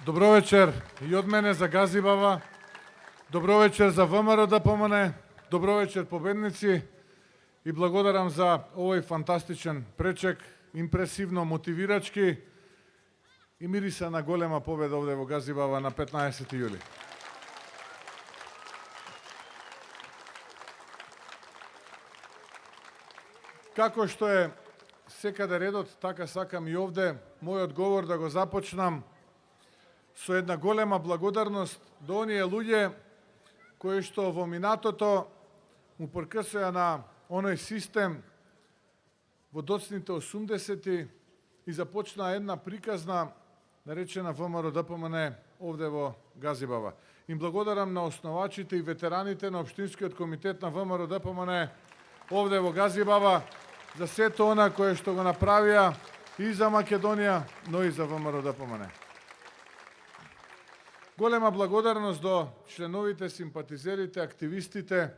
Добро вечер и од мене за Газибава. Добро вечер за ВМРО ДПМН. Добро вечер победници и благодарам за овој фантастичен пречек, импресивно, мотивирачки и мириса на голема победа овде во Газибава на 15 јули. Како што е секаде редот, така сакам и овде мојот говор да го започнам со една голема благодарност до оние луѓе кои што во минатото му прксоја на оној систем во доцните 80-ти и започнаа една приказна наречена ВМРО ДПМН овде во Газибава. Им благодарам на основачите и ветераните на Општинскиот комитет на ВМРО ДПМН овде во Газибава за сето она кое што го направија и за Македонија, но и за ВМРО ДПМН. Голема благодарност до членовите, симпатизерите, активистите,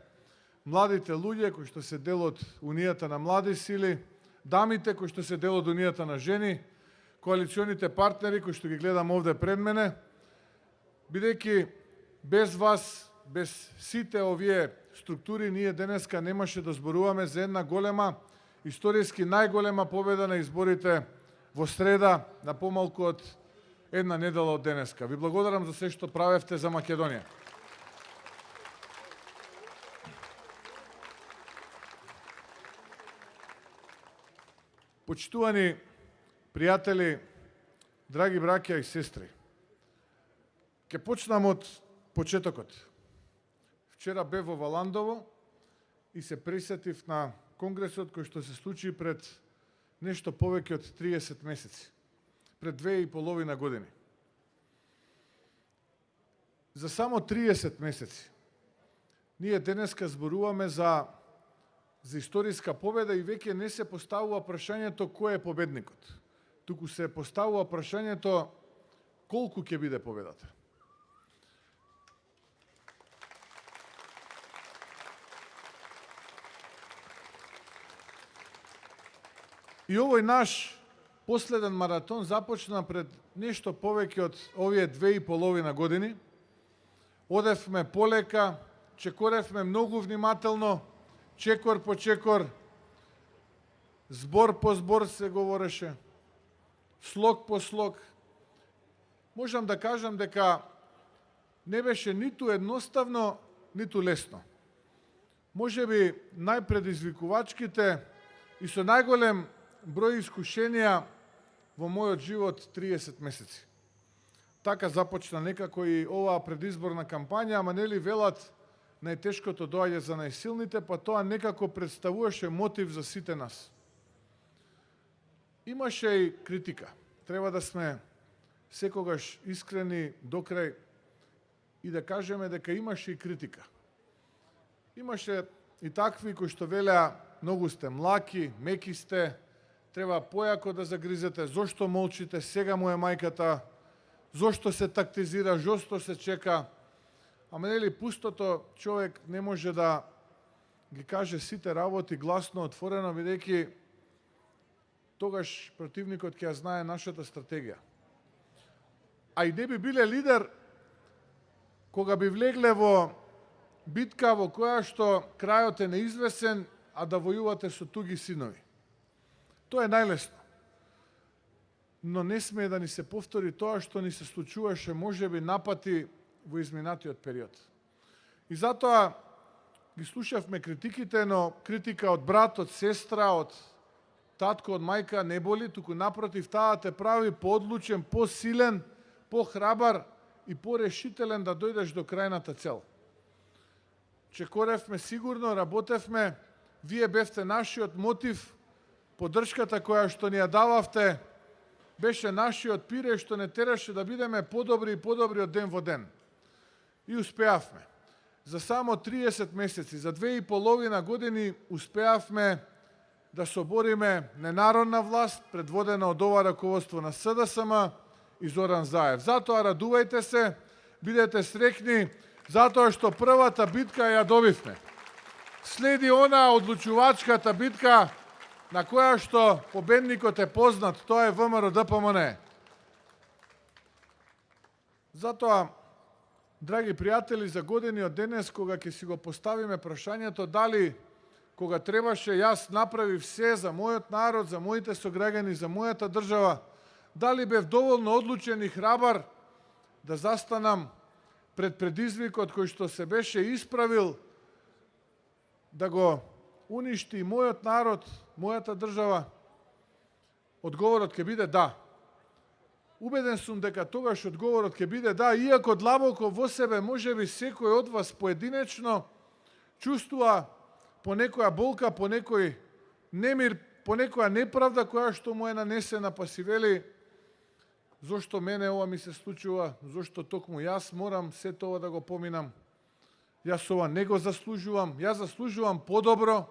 младите луѓе кои што се дел од Унијата на млади сили, дамите кои што се дел од Унијата на жени, коалиционите партнери кои што ги гледам овде пред мене, бидејќи без вас, без сите овие структури, ние денеска немаше да зборуваме за една голема, историски најголема победа на изборите во среда на помалку од една недела од денеска. Ви благодарам за се што правевте за Македонија. Почитувани пријатели, драги браќа и сестри, ќе почнам од почетокот. Вчера бев во Валандово и се присетив на конгресот кој што се случи пред нешто повеќе од 30 месеци, пред 2,5 години. За само 30 месеци ние денеска зборуваме за историска победа и веќе не се поставува прашањето кој е победникот, туку се поставува прашањето колку ќе биде победата. И овој наш последен маратон започна пред нешто повеќе од овие 2,5 години. Одевме полека, чекоревме многу внимателно, чекор по чекор, збор по збор се говореше, слог по слог. Можам да кажам дека не беше ниту едноставно, ниту лесно. Можеби најпредизвикувачките и со најголем број искушенија во мојот живот 30 месеци. Така започна некако и оваа предизборна кампања, ама нели велат најтешкото доаѓа за најсилните, па тоа некако представуваше мотив за сите нас. Имаше и критика. Треба да сме секогаш искрени до крај и да кажеме дека имаше и критика. Имаше и такви кои што велеа многу сте млаки, меки сте, треба појако да загризете, зошто молчите, сега му е мајката, зошто се тактизира, зошто се чека. Ама нели пустото човек не може да ги каже сите работи гласно, отворено, бидејќи тогаш противникот ќе ја знае нашата стратегија. А и не би биле лидер кога би влегле во битка во која што крајот е неизвесен, а да војувате со туги синови. Тоа е најлесно. Но не смее да ни се повтори тоа што ни се случуваше можеби напати во изминатиот период. И затоа ги слушавме критиките, но критика од брат, од сестра, од татко, од мајка не боли, туку напротив таа те прави поодлучен, посилен, похрабар и порешителен да дојдеш до крајната цел. Чекоревме сигурно, работевме, вие бевте нашиот мотив, поддршката која што ни ја дававте беше нашиот пире што не тераше да бидеме подобри и подобри од ден во ден. И успеавме. За само 30 месеци, за 2,5 години успеавме да собориме ненародна власт предводена од ова раководство на СДСМ и Зоран Заев. Затоа радувајте се, бидете среќни, затоа што првата битка ја добивме. Следи она одлучувачката битка на која што победникот е познат, тоа е ВМРО ДПМН. Затоа, драги пријатели, за години од денес, кога ќе си го поставиме прашањето дали кога требаше јас направив се за мојот народ, за моите сограѓани, за мојата држава, дали бев доволно одлучен и храбар да застанам пред предизвикот кој што се беше исправил да го уништи мојот народ, мојата држава? Одговорот ќе биде да. Убеден сум дека тогаш одговорот ќе биде да, иако длабоко во себе можеби секој од вас поединечно чувствува по некоја болка, по некој немир, по некоја неправда која што му е нанесена, па си вели зошто мене ова ми се случува, зошто токму јас морам се тоа да го поминам, јас ова не го заслужувам, јас заслужувам подобро.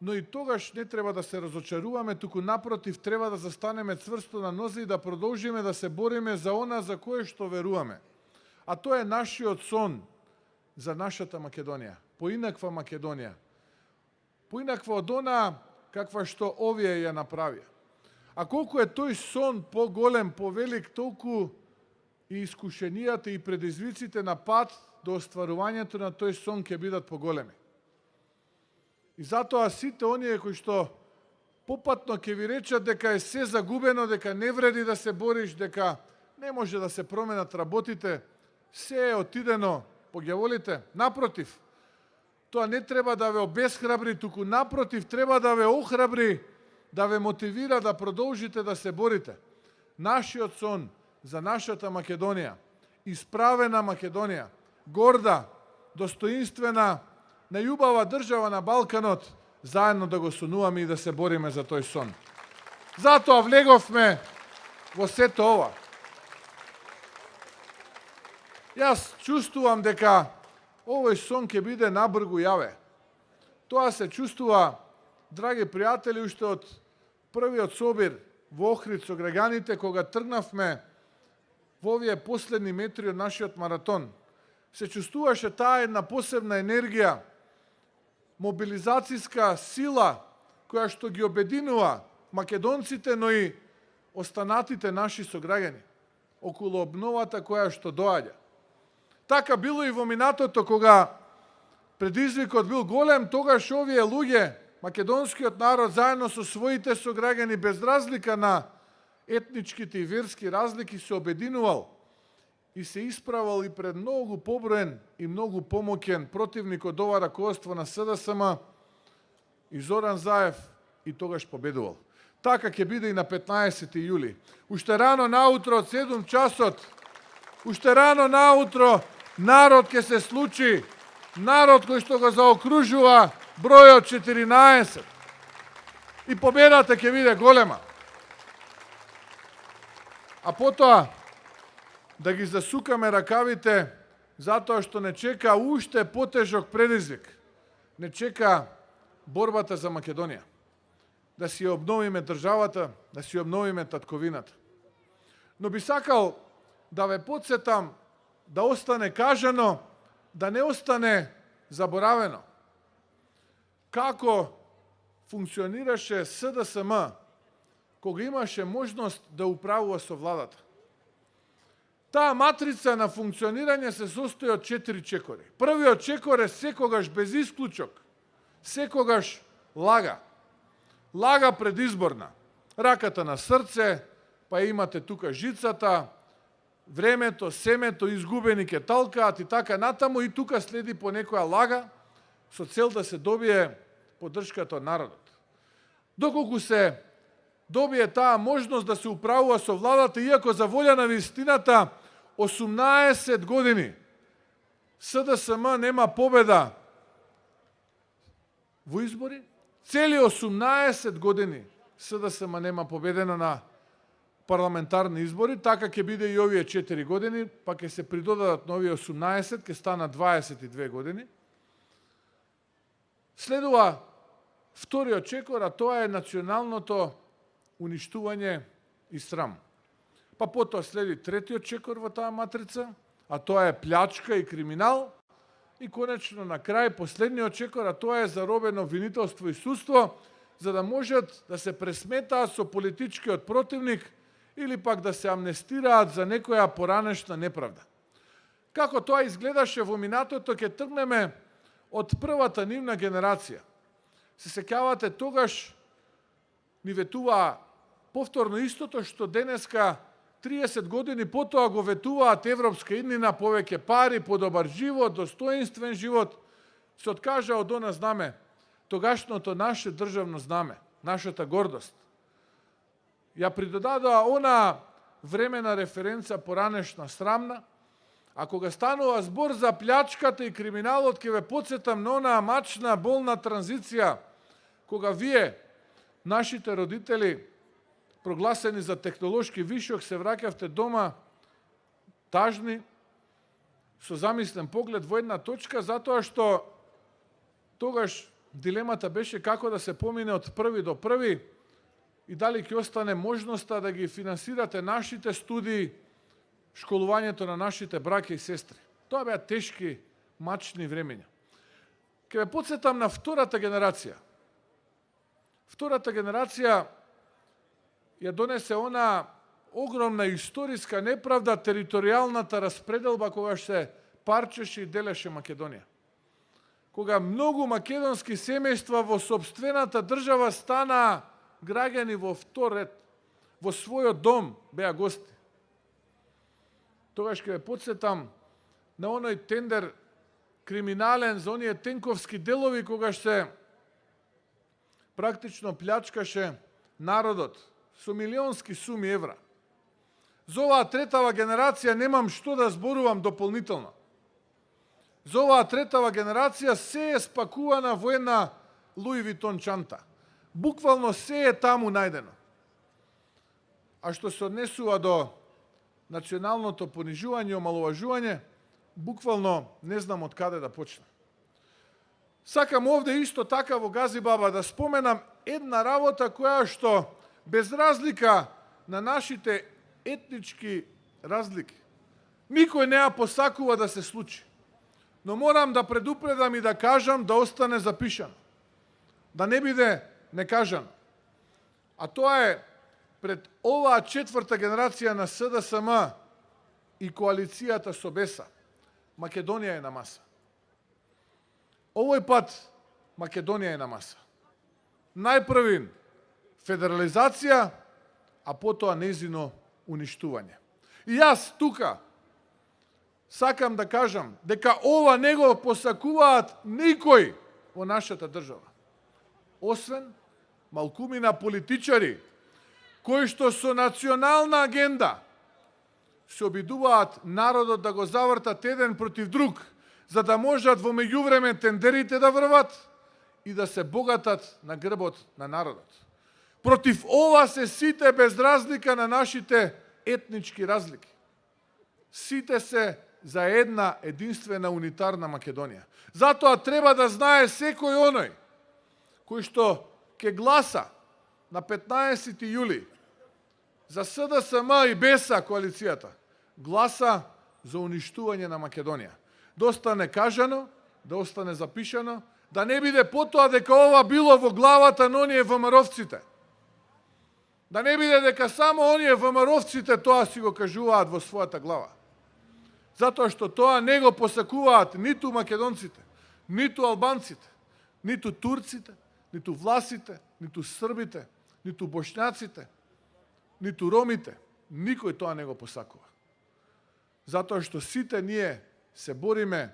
Но и тогаш не треба да се разочаруваме, туку напротив треба да застанеме цврсто на нозе и да продолжиме да се бориме за она за кое што веруваме. А тоа е нашиот сон за нашата Македонија, поинаква Македонија. Поинаква од она каква што овие ја направија. А колку е тој сон поголем, повелик, толку и искушенијата и предизвиците на пат до остварувањето на тој сон ќе бидат поголеми. И затоа сите оние кои што попатно ќе ви речат дека е се загубено, дека не вреди да се бориш, дека не може да се променат работите, се е отидено по ѓаволите. Напротив, тоа не треба да ве обесхрабри, туку напротив треба да ве охрабри, да ве мотивира да продолжите да се борите. Нашиот сон за нашата Македонија, исправена Македонија, горда, достоинствена, најубава држава на Балканот, заедно да го сонуваме и да се бориме за тој сон. Затоа влеговме во сето ова. Јас чувствувам дека овој сон ќе биде набргу јаве. Тоа се чувствува, драги пријатели, уште од првиот собир во Охрид со граѓаните, кога тргнавме во овие последни метри од нашиот маратон. Се чувствуваше таа една посебна енергија, мобилизацијска сила која што ги обединува македонците, но и останатите наши сограѓани околу обновата која што доаѓа. Така било и во минатото, кога предизвикот бил голем, тогаш овие луѓе, македонскиот народ заедно со своите сограѓани, без разлика на етничките и верски разлики, се обединувал и се исправал и пред многу поброен и многу помоќен противник од ова раководство на СДСМ и Зоран Заев, и тогаш победувал. Така ќе биде и на 15 јули. Уште рано наутро од 7 часот, уште рано наутро народ ќе се случи, народ кој што го заокружува бројот 14. И победата ќе биде голема. А потоа да ги засукаме ракавите, затоа што не чека уште потежок предизвик. Не чека борбата за Македонија. Да си обновиме државата, да си обновиме татковината. Но би сакал да ве потсетам да остане кажано, да не остане заборавено. Како функционираше СДСМ кога имаше можност да управува со владата. Таа матрица на функционирање се состои од 4 чекори. Првиот чекор е секогаш без исклучок, секогаш лага. Лага предизборна. Раката на срце, па имате тука жицата, времето, семето, изгубени ке талкаат и така натаму, и тука следи по некоја лага со цел да се добие поддршката од народот. Доколку се добие таа можност да се управува со владата, иако за волја на вистината 18 години СДСМ нема победа во избори, цели 18 години СДСМ нема победено на парламентарни избори, така ќе биде и овие 4 години, па ќе се придодадат нови 18, ќе стана 22 години. Следува вториот чекор, а тоа е националното уништување и срам. Па потоа следи третиот чекор во таа матрица, а тоа е плячка и криминал. И конечно на крај последниот чекор, а тоа е заробено обвинителство и судство, за да можат да се пресметаат со политичкиот противник или пак да се амнестираат за некоја поранешна неправда. Како тоа изгледаше во минатото, ќе тргнеме од првата нивна генерација. Се сеќавате, тогаш ни ветуваа повторно истото што денеска 30 години потоа го ветуваат европска иднина, повеќе пари, подобар живот, достоинствен живот, се откажа од она знаме, тогашното наше државно знаме, нашата гордост. Ја придодадоа она времена референца поранешна срамна, а кога станува збор за плячката и криминалот, ќе ве потсетам на онаа мачна, болна транзиција, кога вие, нашите родители, прогласени за технолошки вишок, се враќавте дома тажни, со замислен поглед во една точка, затоа што тогаш дилемата беше како да се помине од први до први и дали ќе остане можноста да ги финансирате нашите студии, школувањето на нашите браќа и сестри. Тоа беа тешки, мачни времења. Ке ве потсетам на втората генерација. Втората генерација ја донесе она огромна историска неправда, територијалната распределба кога се парчеше и делеше Македонија. Кога многу македонски семејства во сопствената држава станаа граѓани во втор ред, во својот дом беа гости. Тогаш ќе ве потсетам на оној тендер криминален за оние тенковски делови, кога се практично плячкаше народот со милионски суми евра. За оваа третава генерација немам што да зборувам дополнително. За оваа третава генерација се е спакувана во една Луи Витон чанта. Буквално се е таму најдено. А што се однесува до националното понижување и омаловажување, буквално не знам од каде да почнам. Сакам овде исто така во Газибаба да споменам една работа која што без разлика на нашите етнички разлики, никој не ја посакува да се случи. Но морам да предупредам и да кажам да остане запишано. Да не биде некажано. А тоа е пред оваа четврта генерација на СДСМ и коалицијата со БЕСА. Македонија е на маса. Овој пат Македонија е на маса. Најпрвин федерализација, а потоа нејзино уништување. И јас тука сакам да кажам дека ова не го посакуваат никој во нашата држава. Освен малкумина политичари, кои што со национална агенда се обидуваат народот да го завртат еден против друг, за да можат во меѓувреме тендерите да врват и да се богатат на грбот на народот. Против ова се сите без разлика на нашите етнички разлики. Сите се за една единствена унитарна Македонија. Затоа треба да знае секој оној кој што ќе гласа на 15 јули за СДСМ и БЕСА коалицијата, гласа за уништување на Македонија. Да остане кажано, да остане запишано, да не биде потоа дека ова било во главата на оние ВМРО-вците. Да не биде дека само оние ВМРО-вците тоа си го кажуваат во својата глава. Затоа што тоа не го посакуваат ниту македонците, ниту албанците, ниту турците, ниту власите, ниту србите, ниту бошњаците, ниту ромите. Никој тоа не го посакува. Затоа што сите ние се бориме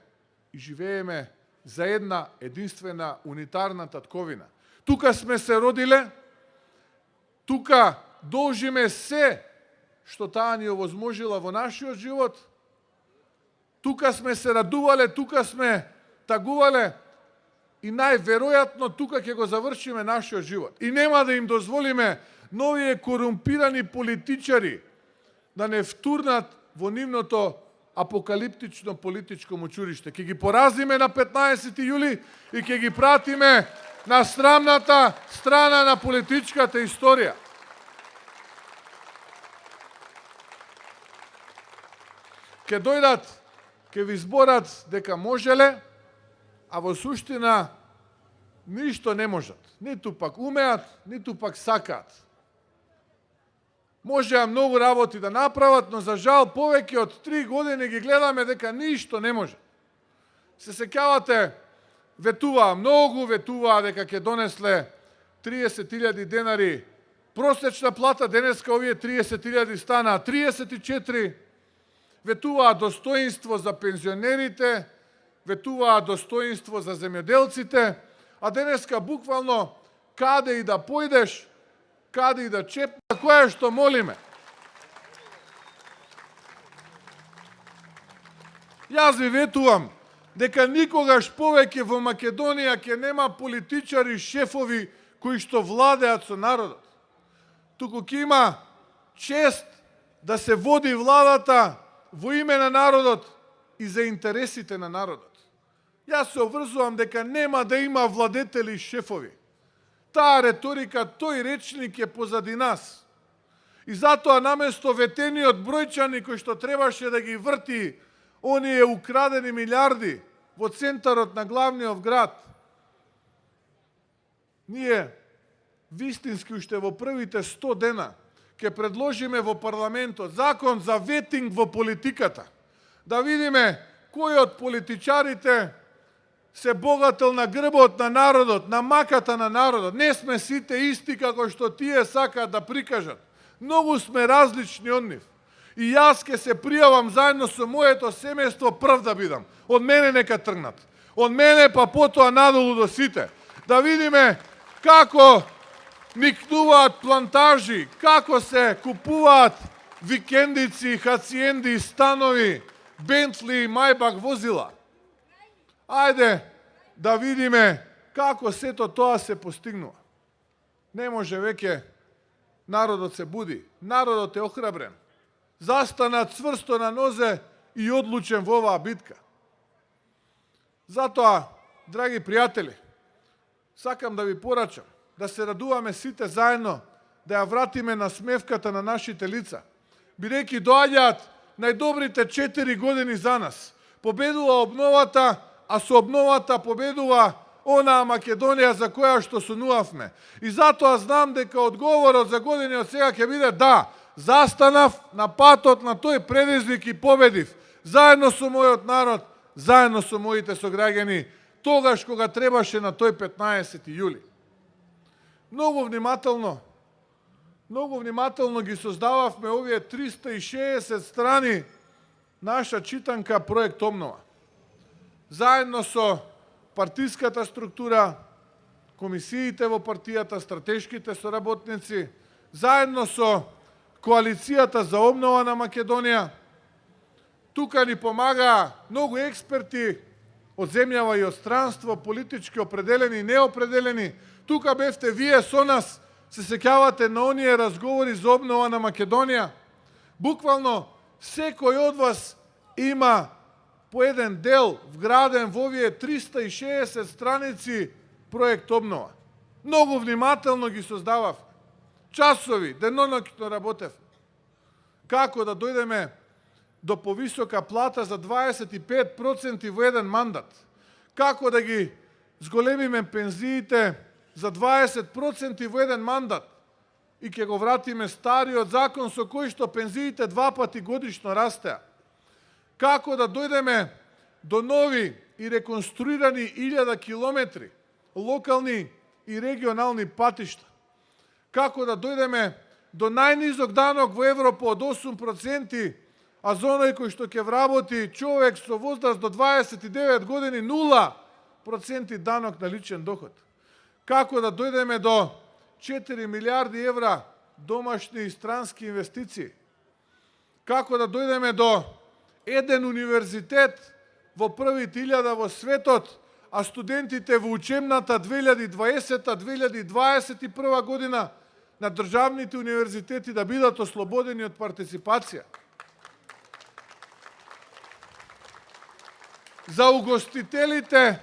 и живееме за една единствена унитарна татковина. Тука сме се родиле, тука должиме се што таа ни овозможила во нашиот живот, тука сме се радувале, тука сме тагувале и најверојатно тука ќе го завршиме нашиот живот. И нема да им дозволиме новие корумпирани политичари да не втурнат во нивното апокалиптично политичко мочуриште. Ќе ги поразиме на 15 јули и ќе ги пратиме на срамната страна на политичката историја. Ќе дојдат, ќе ви зборат дека можеле, а во суштина ништо не можат. Ниту пак умеат, ниту пак сакаат. Можеа многу работи да направат, но за жал повеќе од 3 години ги гледаме дека ништо не може. Се сеќавате, ветуваа дека ќе донесле 30.000 денари просечна плата, денеска овие 30.000 станаа 34, ветуваа достоинство за пензионерите, ветуваа достоинство за земјоделците, а денеска буквално каде и да појдеш, каде и да чепна, кое што молиме. Јас ви ветувам дека никогаш повеќе во Македонија ќе нема политичари, шефови кои што владеат со народот. Туку ќе има чест да се води владата во име на народот и за интересите на народот. Јас се обврзувам дека нема да има владетели и шефови. Таа реторика, тој речник е позади нас. И затоа наместо ветениот бројчани кој што требаше да ги врти оние украдени милиарди во центарот на главниот град, ние вистински уште во првите 100 дена ќе предложиме во парламентот закон за ветинг во политиката. Да видиме кој од политичарите се богател на грбот на народот, на маката на народот. Не сме сите исти како што тие сакаат да прикажат. Многу сме различни од нив. И јас ке се пријавам заедно со моето семејство прв да бидам. Од мене нека тргнат. Од мене па потоа надолу до сите. Да видиме како никнуваат плантажи, како се купуваат викендици, хациенди, станови, Бентли и Мајбах возила. Ајде да видиме како сето тоа се постигнува. Не може веќе, народот се буди, народот е охрабрен. Застана цврсто на нозе и одлучен во оваа битка. Затоа, драги пријатели, сакам да ви порачам да се радуваме сите заедно, да ја вратиме на смевката на нашите лица. Бидејќи доаѓаат најдобрите 4 години за нас. Победува обновата, а со обновата победува онаа Македонија за која што сонувавме. И затоа знам дека одговорот за години од сега ќе биде да, застанав на патот на тој предизвик и победив, заедно со мојот народ, заедно со моите сограѓани, тогаш кога требаше на тој 15 јули. Многу внимателно ги создававме овие 360 страни наша читанка проект обнова. Заедно со партиската структура, комисиите во партијата, стратешките соработници, заедно со коалицијата за обнова на Македонија. Тука ни помагаа многу експерти од земјава и од странство, политички определени и неопределени. Тука бевте вие со нас, се сеќавате на оние разговори за обнова на Македонија. Буквално секој од вас има по еден дел вграден во овие 360 страници проект обнова. Многу внимателно ги создавав. Часови, деноноќно работев. Како да дојдеме до повисока плата за 25% во еден мандат? Како да ги зголемиме пензиите за 20% во еден мандат? И ќе го вратиме стариот закон со кој што пензиите 2 пати годишно растеа? Како да дојдеме до нови и реконструирани 1000 километри локални и регионални патишта? Како да дојдеме до најнизок данок во Европа од 8%, а за оној кој што ќе вработи човек со возраст до 29 години 0% данок на личен доход? Како да дојдеме до 4 милиарди евра домашни и странски инвестиции? Како да дојдеме до еден универзитет во првите 1000 во светот, а студентите во учебната 2020-2021 година на државните универзитети да бидат ослободени од партиципација? За угостителите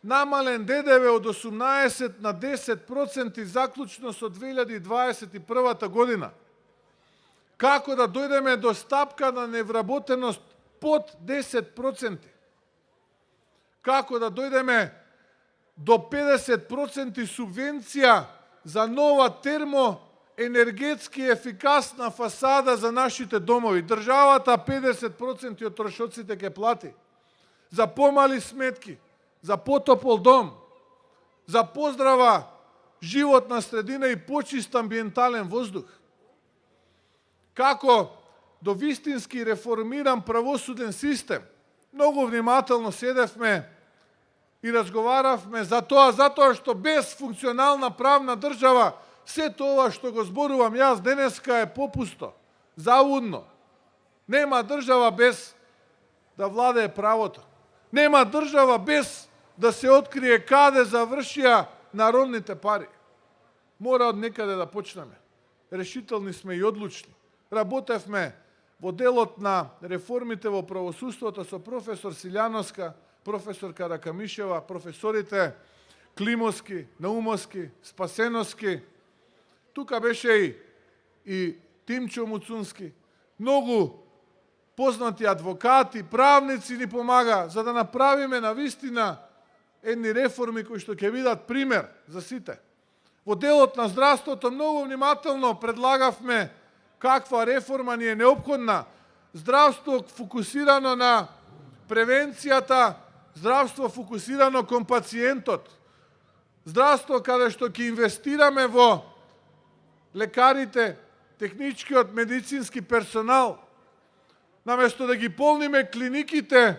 намален ДДВ од 18 на 10% заклучно со 2021 година. Како да дојдеме до стапка на невработеност под 10%? Како да дојдеме до 50% субвенција за нова енергетски ефикасна фасада за нашите домови. Државата 50% од трошоците ќе плати. За помали сметки, за потопол дом, за поздрава животна средина и почист амбиентален воздух. Како до вистински реформиран правосуден систем. Многу внимателно седевме и разговаравме за тоа, што без функционална правна држава се тоа што го зборувам јас денеска е попусто, завудно. Нема држава без да владее правото. Нема држава без да се открие каде завршија народните пари. Мора од некаде да почнеме. Решителни сме и одлучни. Работевме во делот на реформите во правосудството со професор Силјановска, професор Каракамишева, професорите Климовски, Наумовски, Спасеновски. Тука беше и Тимчо Муцунски. Многу познати адвокати, правници ни помага за да направиме навистина едни реформи кои што ќе бидат пример за сите. Во делот на здравството многу внимателно предлагавме каква реформа ни е неопходна. Здравство фокусирано на превенцијата, здравство фокусирано кон пациентот. Здравство каде што ќе инвестираме во лекарите, техничкиот медицински персонал, наместо да ги полниме клиниките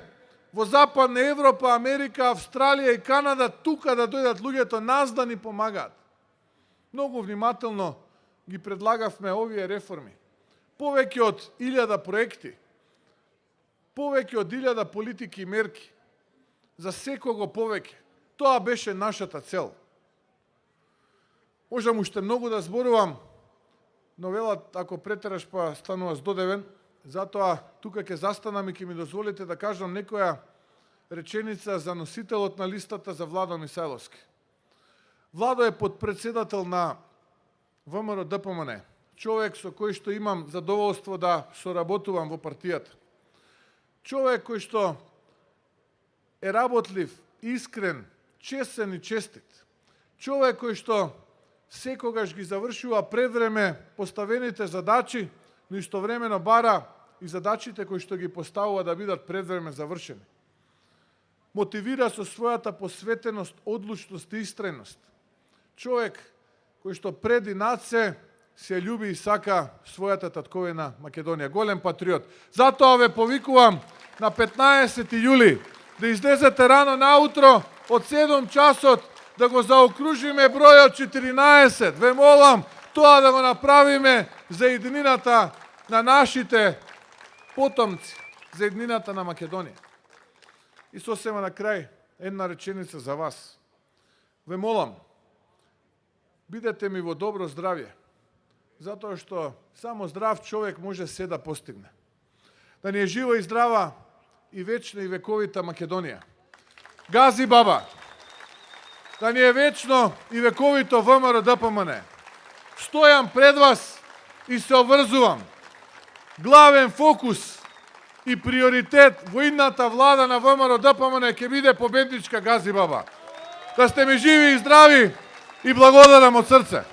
во Западна Европа, Америка, Австралија и Канада, тука да дојдат луѓето нас да ни помагаат. Многу внимателно ги предлагавме овие реформи. Повеќе од 1000 проекти, повеќе од 1000 политики и мерки, за секого повеќе. Тоа беше нашата цел. Можам уште многу да зборувам, но велат, ако претераш па станува здодевен, затоа тука ќе застанам и ќе ми дозволите да кажам некоја реченица за носителот на листата за Владо Мисајловски. Владо е подпредседател на ВМРО ДПМН, човек со кој што имам задоволство да соработувам во партијата. Човек кој што е работлив, искрен, честен и честит. Човек кој што секогаш ги завршува пред време поставените задачи, но истовремено бара и задачите кои што ги поставува да бидат пред време завршени. Мотивира со својата посветеност, одлучност и истреност. Човек кој што преди над се љуби и сака својата татковина Македонија. Голем патриот. Затоа ве повикувам на 15 јули да излезете рано наутро од 7 часот да го заокружиме бројот 14. Ве молам тоа да го направиме за еднината на нашите потомци, за еднината на Македонија. И сосема на крај една реченица за вас. Ве молам, бидете ми во добро здравје, затоа што само здрав човек може се да постигне. Да ни е жива и здрава и вечна и вековита Македонија. Гази баба! Да ни е вечно и вековито ВМРО ДПМН. Стојам пред вас и се обврзувам. Главен фокус и приоритет во идната влада на ВМРО ДПМН ќе биде победничка Гази баба. Да сте ми живи и здрави и благодарам од срце.